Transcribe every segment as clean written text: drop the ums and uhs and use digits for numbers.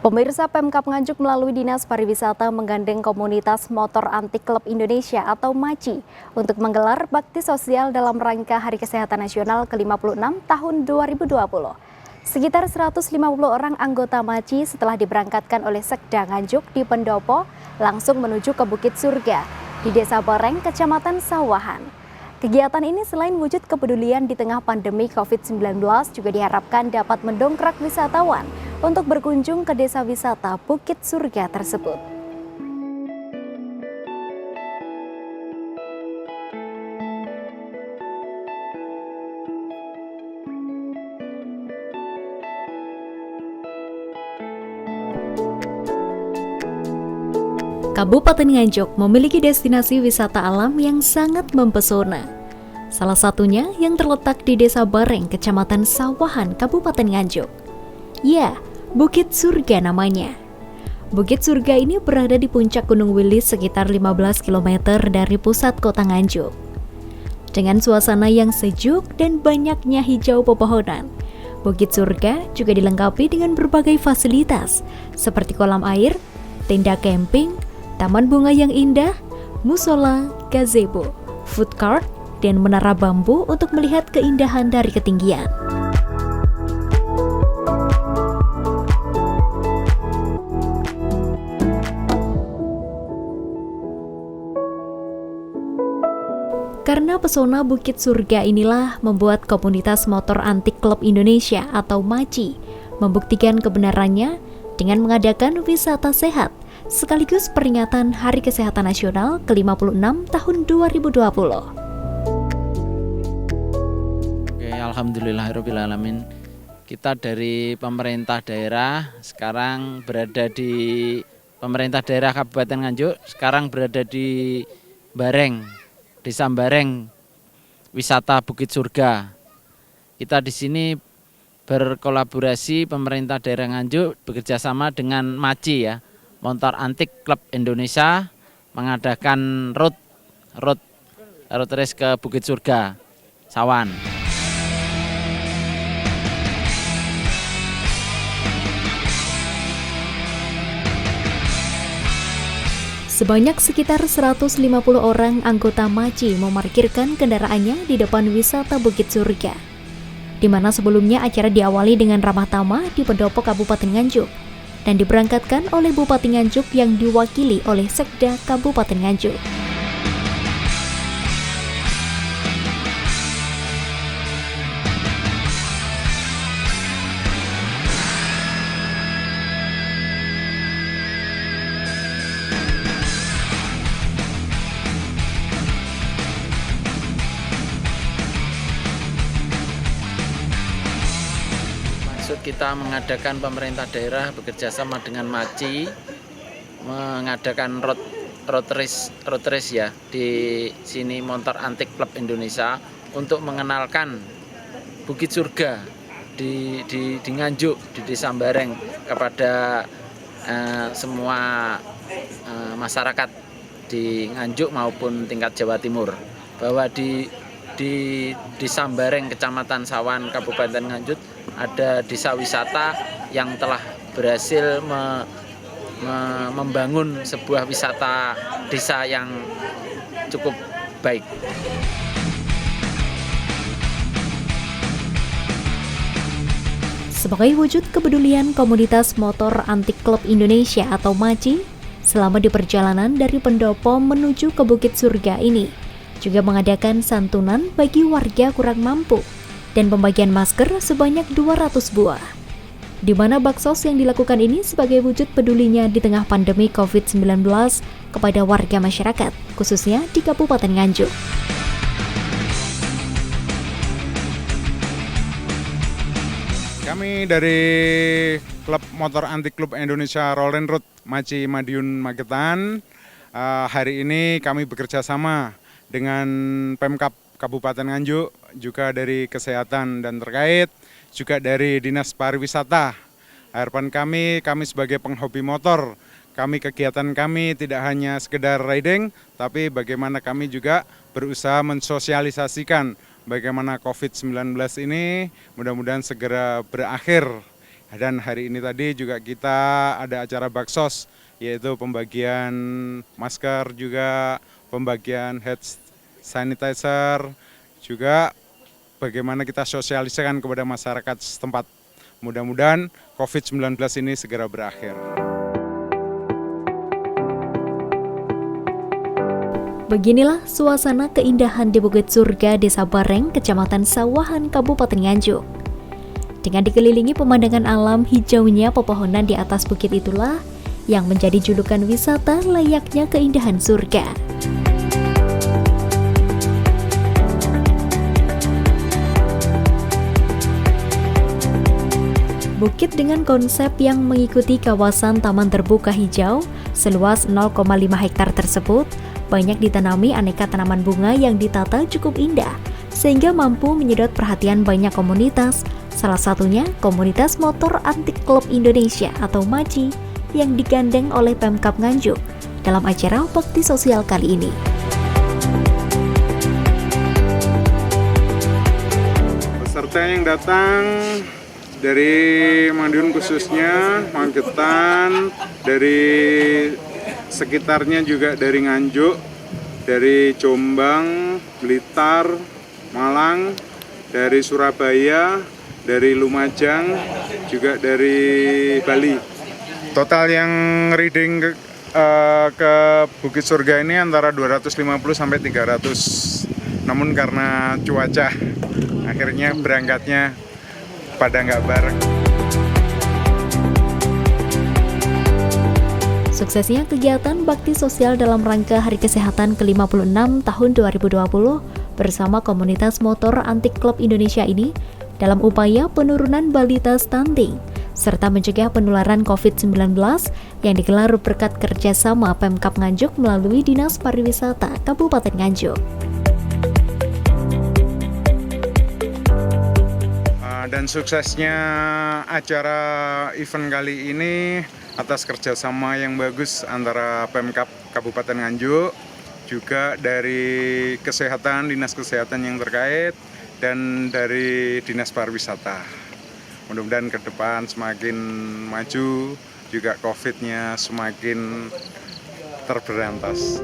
Pemirsa, Pemkab Nganjuk melalui Dinas Pariwisata menggandeng komunitas Motor Anti Klub Indonesia atau MACI untuk menggelar bakti sosial dalam rangka Hari Kesehatan Nasional ke-56 tahun 2020. Sekitar 150 orang anggota MACI setelah diberangkatkan oleh Sekda Nganjuk di Pendopo langsung menuju ke Bukit Surga di Desa Bareng, Kecamatan Sawahan. Kegiatan ini selain wujud kepedulian di tengah pandemi COVID-19 juga diharapkan dapat mendongkrak wisatawan untuk berkunjung ke desa wisata Bukit Surga tersebut. Kabupaten Nganjuk memiliki destinasi wisata alam yang sangat mempesona. Salah satunya yang terletak di Desa Bareng, Kecamatan Sawahan, Kabupaten Nganjuk. Ya, Bukit Surga namanya. Bukit Surga ini berada di puncak Gunung Wilis sekitar 15 km dari pusat kota Nganjuk. Dengan suasana yang sejuk dan banyaknya hijau pepohonan, Bukit Surga juga dilengkapi dengan berbagai fasilitas seperti kolam air, tenda camping, taman bunga yang indah, musola, gazebo, food court, dan menara bambu untuk melihat keindahan dari ketinggian. Karena pesona Bukit Surga inilah membuat komunitas Motor Anti Klub Indonesia atau MACI membuktikan kebenarannya dengan mengadakan wisata sehat sekaligus peringatan Hari Kesehatan Nasional ke-56 tahun 2020. Oke, alhamdulillahirrahmanirrahim. Kita dari pemerintah daerah sekarang berada di pemerintah daerah Kabupaten Nganjuk, sekarang berada di Bareng, Desa Bareng, wisata Bukit Surga. Kita di sini berkolaborasi pemerintah daerah Nganjuk bekerjasama dengan MACI ya, Motor Anti Klub Indonesia, mengadakan road race ke Bukit Surga, Sawan. Sebanyak sekitar 150 orang anggota MACI memarkirkan kendaraannya di depan wisata Bukit Surga, di mana sebelumnya acara diawali dengan ramah tamah di Pendopo Kabupaten Nganjuk dan diberangkatkan oleh Bupati Nganjuk yang diwakili oleh Sekda Kabupaten Nganjuk. Maksud kita mengadakan pemerintah daerah bekerjasama dengan MACI mengadakan road race ya di sini Motor Anti Klub Indonesia untuk mengenalkan Bukit Surga di Nganjuk, di Desa Bareng kepada semua masyarakat di Nganjuk maupun tingkat Jawa Timur, bahwa di Desa Bareng, Kecamatan Sawan, Kabupaten Nganjuk ada desa wisata yang telah berhasil membangun sebuah wisata desa yang cukup baik. Sebagai wujud kepedulian komunitas Motor Anti Klub Indonesia atau MACI, selama di perjalanan dari Pendopo menuju ke Bukit Surga ini, juga mengadakan santunan bagi warga kurang mampu dan pembagian masker sebanyak 200 buah. Di mana baksos yang dilakukan ini sebagai wujud pedulinya di tengah pandemi COVID-19 kepada warga masyarakat, khususnya di Kabupaten Nganjuk. Kami dari Klub Motor Anti Klub Indonesia Roll and Road MACI Madiun Magetan, hari ini kami bekerja sama dengan Pemkab Kabupaten Nganjuk, juga dari kesehatan dan terkait, juga dari Dinas Pariwisata. Harapan kami sebagai penghobi motor, kegiatan kami tidak hanya sekedar riding, tapi bagaimana kami juga berusaha mensosialisasikan bagaimana COVID-19 ini mudah-mudahan segera berakhir Dan hari ini tadi juga kita ada acara baksos, yaitu pembagian masker juga, pembagian hand sanitizer, juga bagaimana kita sosialisasikan kepada masyarakat setempat. Mudah-mudahan COVID-19 ini segera berakhir. Beginilah suasana keindahan di Bukit Surga, Desa Bareng, Kecamatan Sawahan, Kabupaten Nganjuk. Dengan dikelilingi pemandangan alam, hijaunya pepohonan di atas bukit itulah yang menjadi julukan wisata layaknya keindahan surga. Bukit dengan konsep yang mengikuti kawasan taman terbuka hijau seluas 0,5 hektar tersebut banyak ditanami aneka tanaman bunga yang ditata cukup indah, sehingga mampu menyedot perhatian banyak komunitas, salah satunya komunitas motor antik Klub Indonesia atau MACI yang digandeng oleh Pemkab Nganjuk dalam acara bakti sosial kali ini. Peserta yang datang dari Madiun khususnya, Magetan, dari sekitarnya juga dari Nganjuk, dari Jombang, Blitar, Malang, dari Surabaya, dari Lumajang, juga dari Bali. Total yang reading ke Bukit Surga ini antara 250 sampai 300. Namun karena cuaca, akhirnya berangkatnya pada nggak bareng. Suksesnya kegiatan bakti sosial dalam rangka Hari Kesehatan ke-56 tahun 2020 bersama komunitas motor antik Klub Indonesia ini dalam upaya penurunan balita stunting serta mencegah penularan COVID-19 yang digelar berkat kerjasama Pemkab Nganjuk melalui Dinas Pariwisata Kabupaten Nganjuk. Dan suksesnya acara event kali ini atas kerjasama yang bagus antara Pemkab Kabupaten Nganjuk, juga dari kesehatan, dinas kesehatan yang terkait, dan dari dinas pariwisata. Mudah-mudahan ke depan semakin maju, juga COVID-nya semakin terberantas.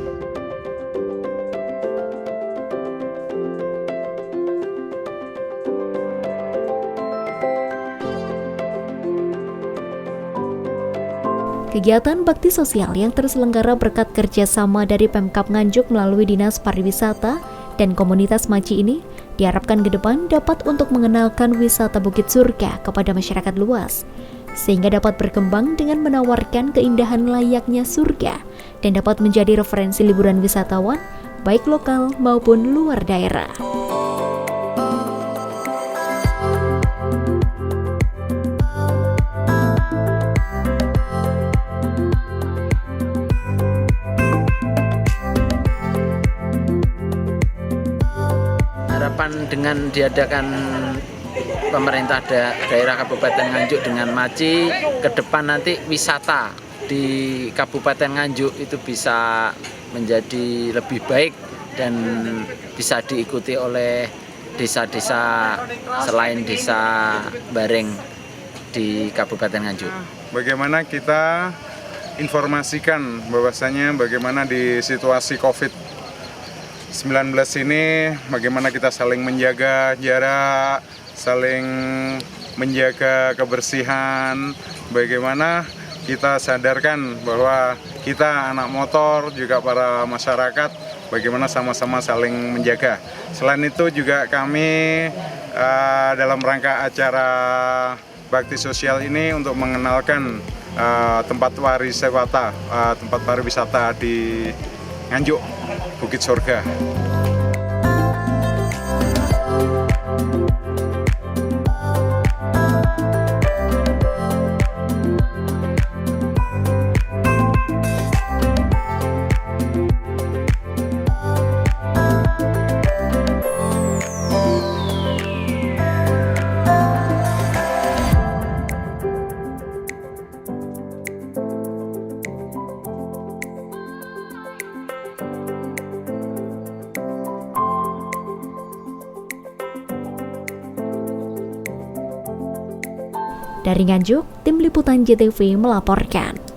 Kegiatan bakti sosial yang terselenggara berkat kerjasama dari Pemkab Nganjuk melalui Dinas Pariwisata dan komunitas MACI ini diharapkan ke depan dapat untuk mengenalkan wisata Bukit Surga kepada masyarakat luas, sehingga dapat berkembang dengan menawarkan keindahan layaknya surga dan dapat menjadi referensi liburan wisatawan baik lokal maupun luar daerah. Harapan dengan diadakan pemerintah daerah Kabupaten Nganjuk dengan MACI, ke depan nanti wisata di Kabupaten Nganjuk itu bisa menjadi lebih baik dan bisa diikuti oleh desa-desa selain desa Bareng di Kabupaten Nganjuk. Bagaimana kita informasikan bahwasanya bagaimana di situasi COVID-19 ini, bagaimana kita saling menjaga jarak, saling menjaga kebersihan, bagaimana kita sadarkan bahwa kita anak motor, juga para masyarakat, bagaimana sama-sama saling menjaga. Selain itu juga kami dalam rangka acara bakti sosial ini untuk mengenalkan tempat pariwisata di Nganjuk, Bukit Surga. Dari Nganjuk, Tim Liputan JTV melaporkan.